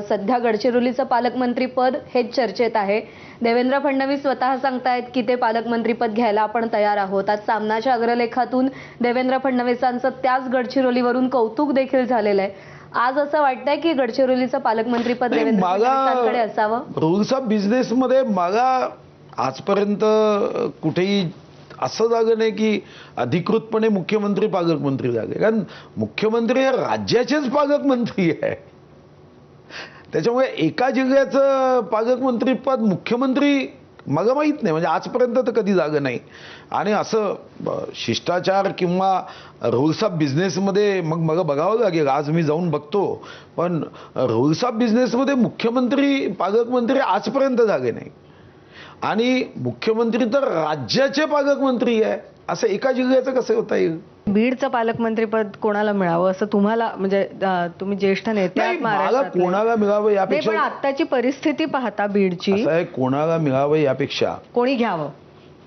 सध्या गडचिरोलीचं पालकमंत्रीपद हेच चर्चेत आहे. देवेंद्र फडणवीस स्वतः सांगतायत की ते पालकमंत्रीपद घ्यायला आपण तयार आहोत. आज सामनाच्या अग्रलेखातून देवेंद्र फडणवीसांचं त्याच गडचिरोलीवरून कौतुक देखील झालेलं आहे. आज असं वाटतंय की गडचिरोलीचं पालकमंत्रीपद देवेंद्र फडणवीसांकडे असावं. रूल्स ऑफ बिझनेस मध्ये मला आजपर्यंत कुठेही असं झालं नाही की अधिकृतपणे मुख्यमंत्री पालकमंत्री झाले. कारण मुख्यमंत्री हे राज्याचेच पालकमंत्री आहे. त्याच्यामुळे एका जिल्ह्याचं पालकमंत्री पद मुख्यमंत्री मला माहीत नाही, म्हणजे आजपर्यंत तर कधी झालं नाही. आणि असं शिष्टाचार किंवा रूल्स ऑफ बिझनेसमध्ये मग मला बघावं लागेल. आज मी जाऊन बघतो, पण रूल्स ऑफ बिझनेसमध्ये मुख्यमंत्री पालकमंत्री आजपर्यंत झाले नाही. आणि मुख्यमंत्री तर राज्याचे पालकमंत्री आहे, असं एका जिल्ह्याचं कसं होता येईल? बीडचं पालकमंत्रीपद कोणाला मिळावं असं तुम्हाला, म्हणजे तुम्ही ज्येष्ठ नेते आहात महाराष्ट्रातले. कोणाला मिळावं यापेक्षा, पण आत्ताची परिस्थिती पाहता बीडची, कोणाला मिळावं यापेक्षा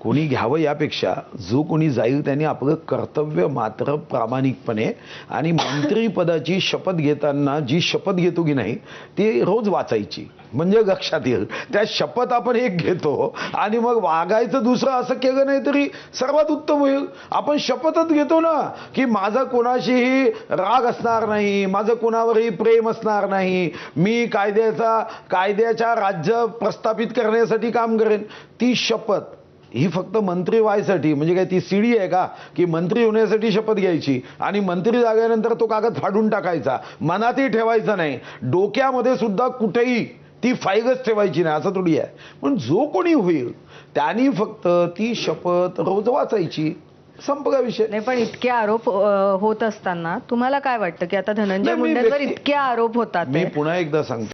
कोणी घ्यावं यापेक्षा जो कोणी जाईल त्यांनी आपलं कर्तव्य मात्र प्रामाणिकपणे आणि मंत्रीपदाची शपथ घेताना जी शपथ घेतो की नाही ती रोज वाचायची, म्हणजे लक्षात येईल. त्या शपथ आपण एक घेतो आणि मग वागायचं दुसरं असं केलं नाही तरी सर्वात उत्तम होईल. आपण शपथच घेतो ना की माझा कोणाशीही राग असणार नाही, माझं कोणावरही प्रेम असणार नाही, मी कायद्याच्या राज्य प्रस्थापित करण्यासाठी काम करेन. ती शपथ ही फक्त मंत्री व्हायसाठी, म्हणजे काय ती सीडी आहे का की मंत्री होण्यासाठी शपथ घ्यायची आणि मंत्री झाल्यानंतर तो कागद फाडून टाकायचा, मनातही ठेवायचा नाही, डोक्यामध्ये सुद्धा कुठेही ती फाईलच ठेवायची नाही, असं थोडी आहे. पण जो कोणी होईल त्यांनी फक्त ती शपथ रोज वाचायची, संपला विषय. नाही, पण इतके आरोप होत असताना तुम्हाला काय वाटतं की आता धनंजय मुंडेंवर इतके आरोप होतात? मी पुन्हा एकदा सांगतो,